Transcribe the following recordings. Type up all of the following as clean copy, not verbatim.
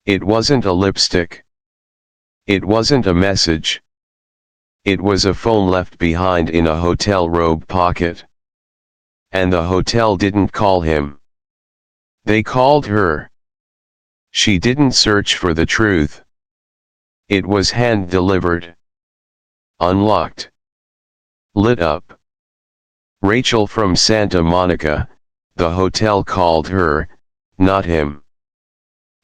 It wasn't a lipstick. It wasn't a message. It was a phone left behind in a hotel robe pocket. And the hotel didn't call him. They called her. She didn't search for the truth. It was hand-delivered. Unlocked. Lit up. Rachel from Santa Monica, the hotel called her, not him.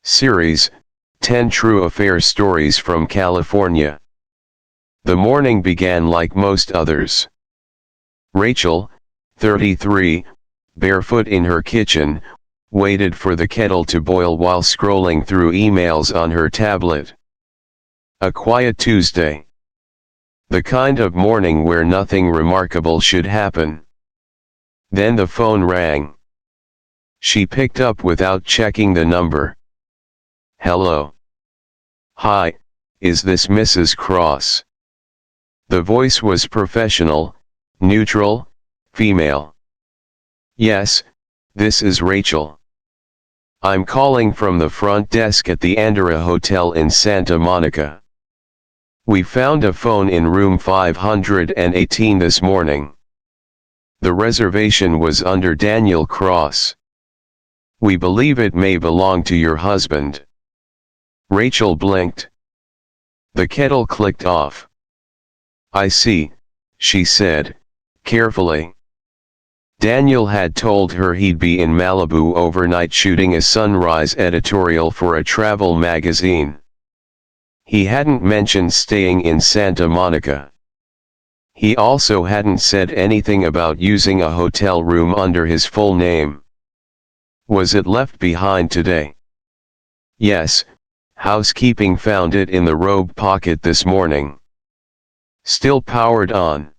Series, 10 True Affair Stories from California. The morning began like most others. Rachel, 33, barefoot in her kitchen, waited for the kettle to boil while scrolling through emails on her tablet. A quiet Tuesday. The kind of morning where nothing remarkable should happen. Then the phone rang. She picked up without checking the number. Hello. Hi, is this Mrs. Cross? The voice was professional, neutral, female. Yes, this is Rachel. I'm calling from the front desk at the Andorra Hotel in Santa Monica. We found a phone in room 518 this morning. The reservation was under Daniel Cross. We believe it may belong to your husband. Rachel blinked. The kettle clicked off. I see, she said, carefully. Daniel had told her he'd be in Malibu overnight shooting a sunrise editorial for a travel magazine. He hadn't mentioned staying in Santa Monica. He also hadn't said anything about using a hotel room under his full name. Was it left behind today? Yes, housekeeping found it in the robe pocket this morning. Still powered on.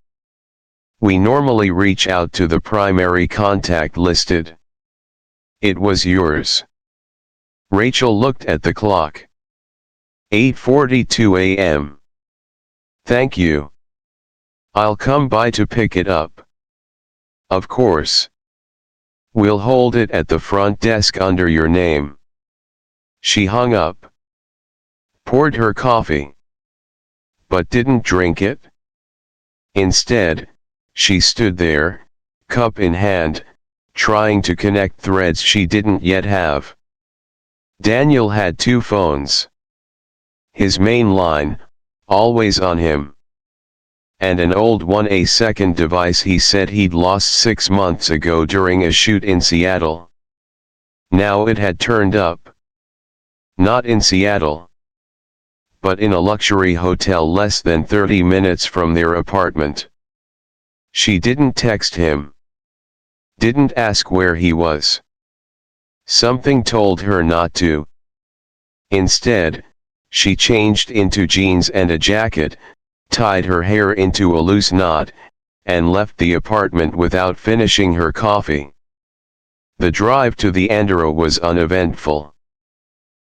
We normally reach out to the primary contact listed. It was yours. Rachel looked at the clock. 8:42 a.m. Thank you. I'll come by to pick it up. Of course. We'll hold it at the front desk under your name. She hung up. Poured her coffee. But didn't drink it. Instead, she stood there, cup in hand, trying to connect threads she didn't yet have. Daniel had two phones. His main line, always on him. And an old one, a second device he said he'd lost 6 months ago during a shoot in Seattle. Now it had turned up. Not in Seattle, but in a luxury hotel less than 30 minutes from their apartment. She didn't text him. Didn't ask where he was. Something told her not to. Instead, she changed into jeans and a jacket, tied her hair into a loose knot, and left the apartment without finishing her coffee. The drive to the Andorra was uneventful.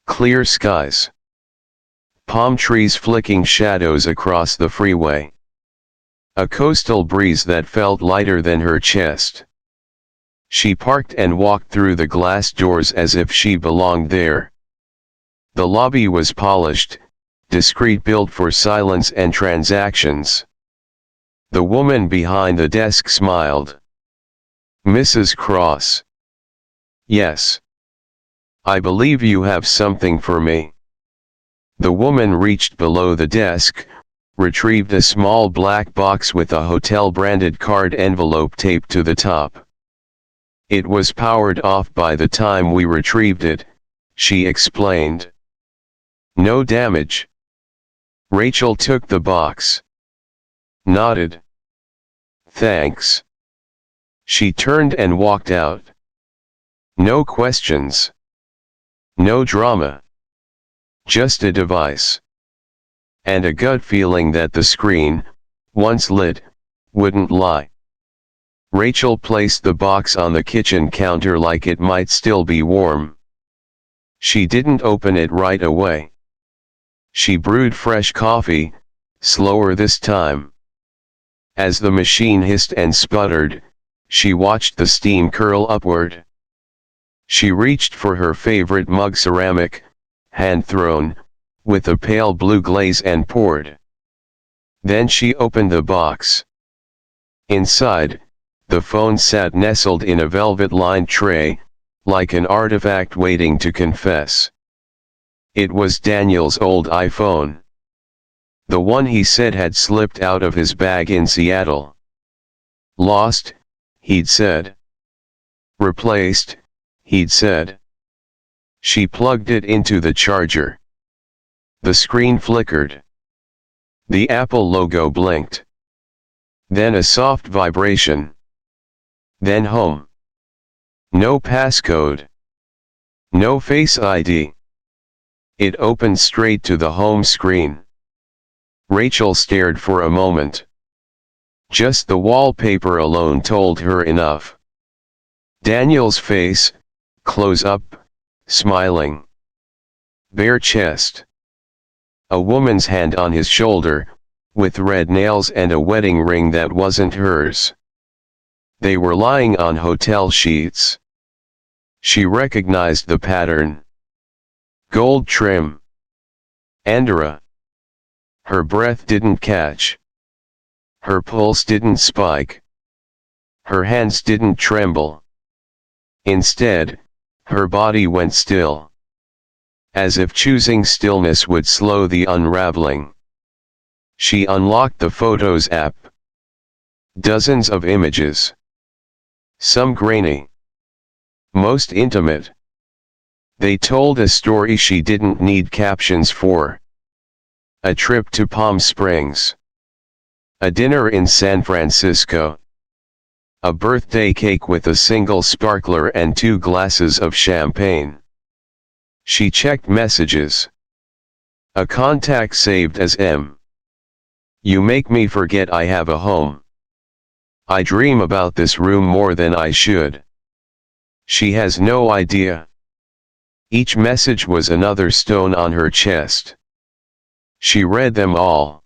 Clear skies. Palm trees flicking shadows across the freeway. A coastal breeze that felt lighter than her chest. She parked and walked through the glass doors as if she belonged there. The lobby was polished, discreet, built for silence and transactions. The woman behind the desk smiled. Mrs. Cross. Yes. I believe you have something for me. The woman reached below the desk, retrieved a small black box with a hotel-branded card envelope taped to the top. It was powered off by the time we retrieved it, she explained. No damage. Rachel took the box. Nodded. Thanks. She turned and walked out. No questions. No drama. Just a device. And a gut feeling that the screen, once lit, wouldn't lie. Rachel placed the box on the kitchen counter like it might still be warm. She didn't open it right away. She brewed fresh coffee, slower this time. As the machine hissed and sputtered, she watched the steam curl upward. She reached for her favorite mug, ceramic, hand thrown, with a pale blue glaze and poured. Then she opened the box. Inside, the phone sat nestled in a velvet-lined tray, like an artifact waiting to confess. It was Daniel's old iPhone. The one he said had slipped out of his bag in Seattle. Lost, he'd said. Replaced, he'd said. She plugged it into the charger. The screen flickered. The Apple logo blinked. Then a soft vibration. Then home. No passcode. No Face ID. It opened straight to the home screen. Rachel stared for a moment. Just the wallpaper alone told her enough. Daniel's face, close up, smiling. Bare chest. A woman's hand on his shoulder, with red nails and a wedding ring that wasn't hers. They were lying on hotel sheets. She recognized the pattern. Gold trim. Andorra. Her breath didn't catch. Her pulse didn't spike. Her hands didn't tremble. Instead, her body went still. As if choosing stillness would slow the unraveling. She unlocked the Photos app. Dozens of images. Some grainy. Most intimate. They told a story she didn't need captions for. A trip to Palm Springs. A dinner in San Francisco. A birthday cake with a single sparkler and 2 glasses of champagne. She checked messages. A contact saved as M. You make me forget I have a home. I dream about this room more than I should. She has no idea. Each message was another stone on her chest. She read them all.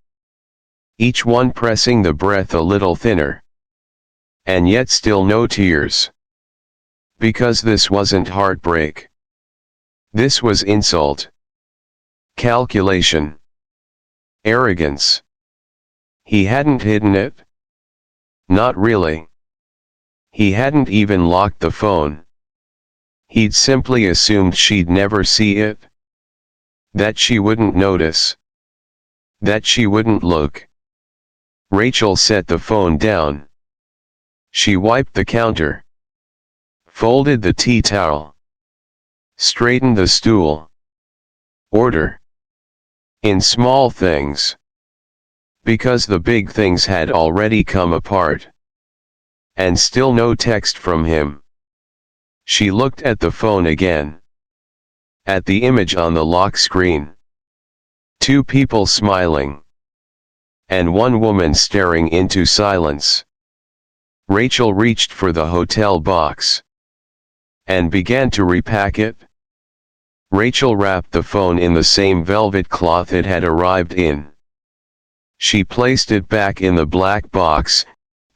Each one pressing the breath a little thinner. And yet still no tears. Because this wasn't heartbreak. This was insult. Calculation. Arrogance. He hadn't hidden it. Not really. He hadn't even locked the phone. He'd simply assumed she'd never see it. That she wouldn't notice. That she wouldn't look. Rachel set the phone down. She wiped the counter. Folded the tea towel. Straightened the stool. Order. In small things. Because the big things had already come apart. And still no text from him. She looked at the phone again. At the image on the lock screen. 2 people smiling. And 1 woman staring into silence. Rachel reached for the hotel box. And began to repack it. Rachel wrapped the phone in the same velvet cloth it had arrived in. She placed it back in the black box,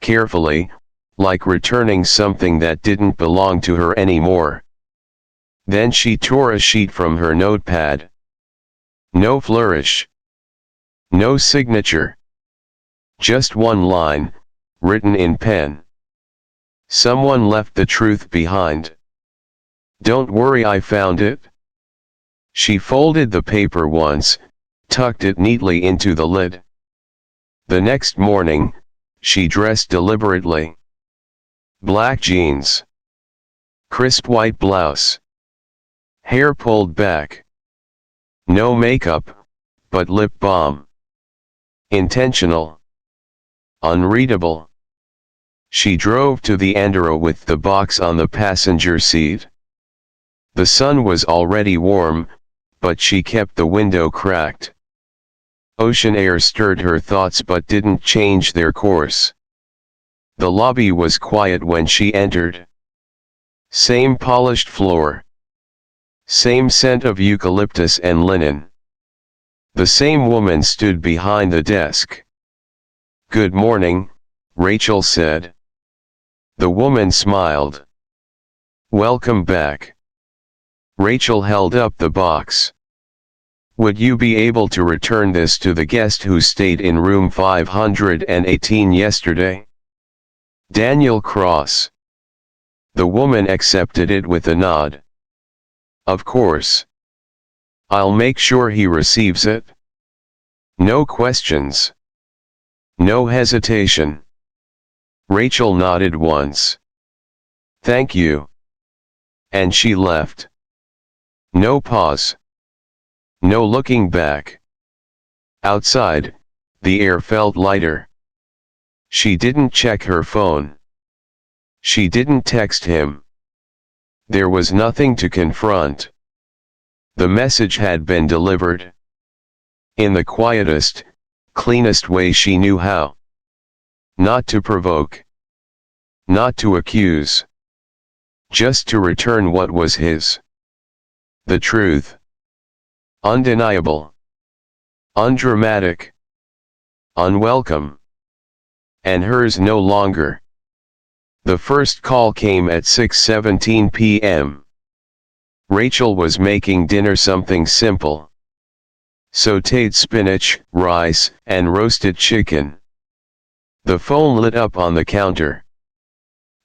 carefully, like returning something that didn't belong to her anymore. Then she tore a sheet from her notepad. No flourish. No signature. Just 1 line, written in pen. Someone left the truth behind. Don't worry, I found it. She folded the paper once, tucked it neatly into the lid. The next morning, she dressed deliberately. Black jeans. Crisp white blouse. Hair pulled back. No makeup, but lip balm. Intentional. Unreadable. She drove to the Andorra with the box on the passenger seat. The sun was already warm, but she kept the window cracked. Ocean air stirred her thoughts but didn't change their course. The lobby was quiet when she entered. Same polished floor. Same scent of eucalyptus and linen. The same woman stood behind the desk. Good morning, Rachel said. The woman smiled. Welcome back. Rachel held up the box. Would you be able to return this to the guest who stayed in room 518 yesterday? Daniel Cross. The woman accepted it with a nod. Of course. I'll make sure he receives it. No questions. No hesitation. Rachel nodded once. Thank you. And she left. No pause. No looking back. Outside, the air felt lighter. She didn't check her phone. She didn't text him. There was nothing to confront. The message had been delivered. In the quietest, cleanest way she knew how. Not to provoke. Not to accuse. Just to return what was his. The truth. Undeniable. Undramatic. Unwelcome. And hers no longer. The first call came at 6:17 p.m. Rachel was making dinner, something simple. Sautéed spinach, rice, and roasted chicken. The phone lit up on the counter.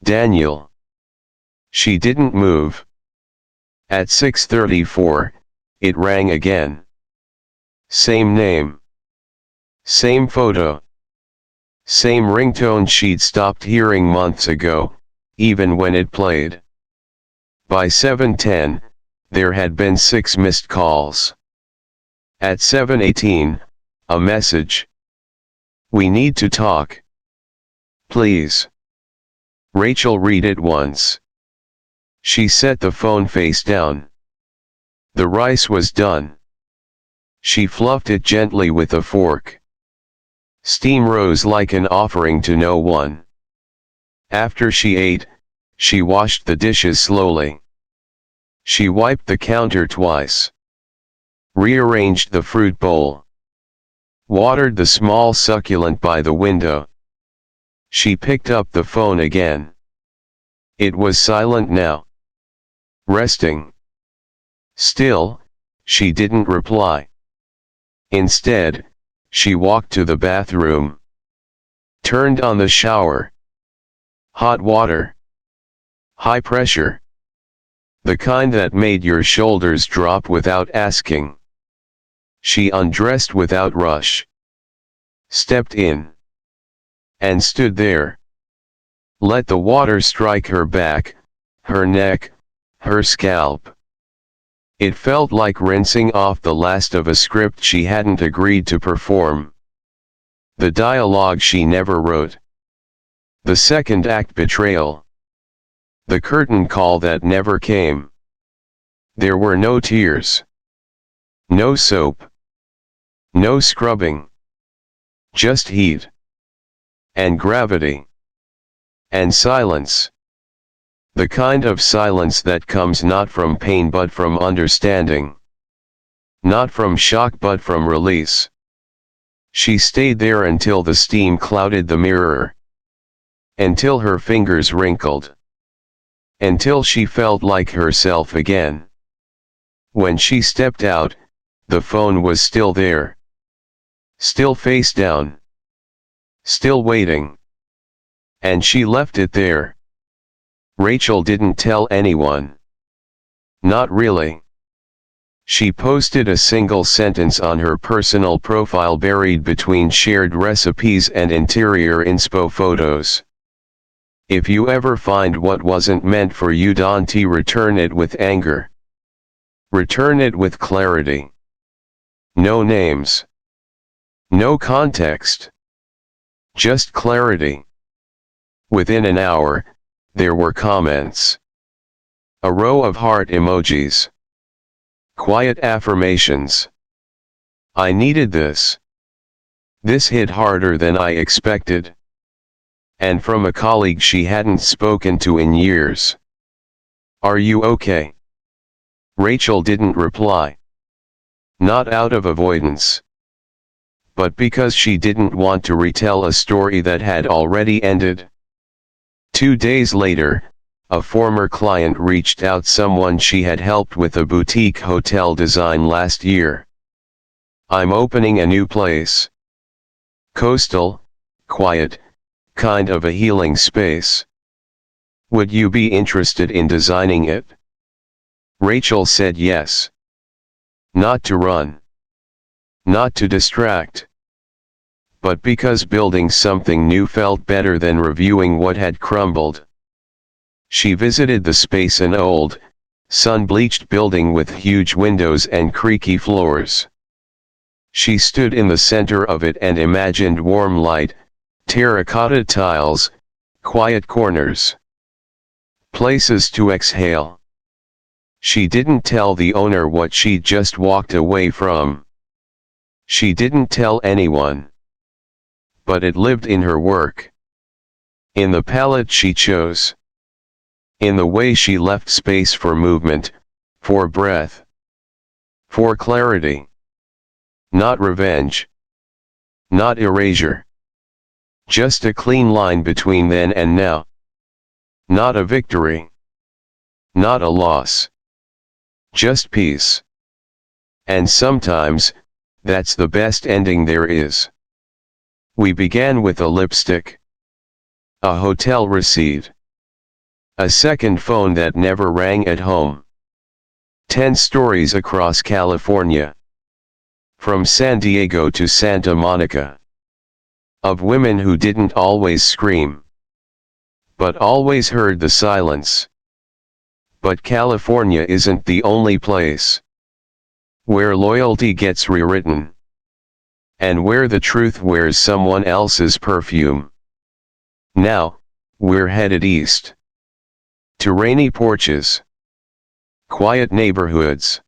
Daniel. She didn't move. At 6:34, it rang again. Same name. Same photo. Same ringtone she'd stopped hearing months ago, even when it played. By 7:10, there had been 6 missed calls. At 7:18, a message. We need to talk. Please. Rachel read it once. She set the phone face down. The rice was done. She fluffed it gently with a fork. Steam rose like an offering to no one. After she ate, she washed the dishes slowly. She wiped the counter twice. Rearranged the fruit bowl. Watered the small succulent by the window. She picked up the phone again. It was silent now. Resting. Still, she didn't reply. Instead, she walked to the bathroom. Turned on the shower. Hot water. High pressure. The kind that made your shoulders drop without asking. She undressed without rush. Stepped in. And stood there. Let the water strike her back, her neck, her scalp. It felt like rinsing off the last of a script she hadn't agreed to perform. The dialogue she never wrote. The second act betrayal. The curtain call that never came. There were no tears. No soap. No scrubbing. Just heat. And gravity. And silence. The kind of silence that comes not from pain but from understanding. Not from shock but from release. She stayed there until the steam clouded the mirror. Until her fingers wrinkled. Until she felt like herself again. When she stepped out, the phone was still there. Still face down. Still waiting. And she left it there. Rachel didn't tell anyone. Not really. She posted a single sentence on her personal profile buried between shared recipes and interior inspo photos. If you ever find what wasn't meant for you, don't return it with anger. Return it with clarity. No names. No context. Just clarity. Within an hour, there were comments. A row of heart emojis. Quiet affirmations. I needed this. This hit harder than I expected. And from a colleague she hadn't spoken to in years. Are you okay? Rachel didn't reply. Not out of avoidance. But because she didn't want to retell a story that had already ended. 2 days later, a former client reached out, someone she had helped with a boutique hotel design last year. I'm opening a new place. Coastal, quiet, kind of a healing space. Would you be interested in designing it? Rachel said yes. Not to run. Not to distract. But because building something new felt better than reviewing what had crumbled. She visited the space, an old, sun-bleached building with huge windows and creaky floors. She stood in the center of it and imagined warm light, terracotta tiles, quiet corners. Places to exhale. She didn't tell the owner what she'd just walked away from. She didn't tell anyone. But it lived in her work. In the palette she chose. In the way she left space for movement, for breath. For clarity. Not revenge. Not erasure. Just a clean line between then and now. Not a victory. Not a loss. Just peace. And sometimes, that's the best ending there is. We began with a lipstick. A hotel receipt. A second phone that never rang at home. 10 stories across California. From San Diego to Santa Monica. Of women who didn't always scream. But always heard the silence. But California isn't the only place. Where loyalty gets rewritten. And where the truth wears someone else's perfume. Now, we're headed east. To rainy porches. Quiet neighborhoods.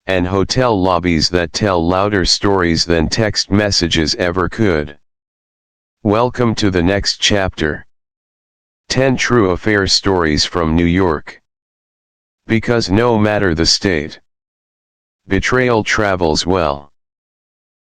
And hotel lobbies that tell louder stories than text messages ever could. Welcome to the next chapter. 10 true affair stories from New York. Because no matter the state, betrayal travels well.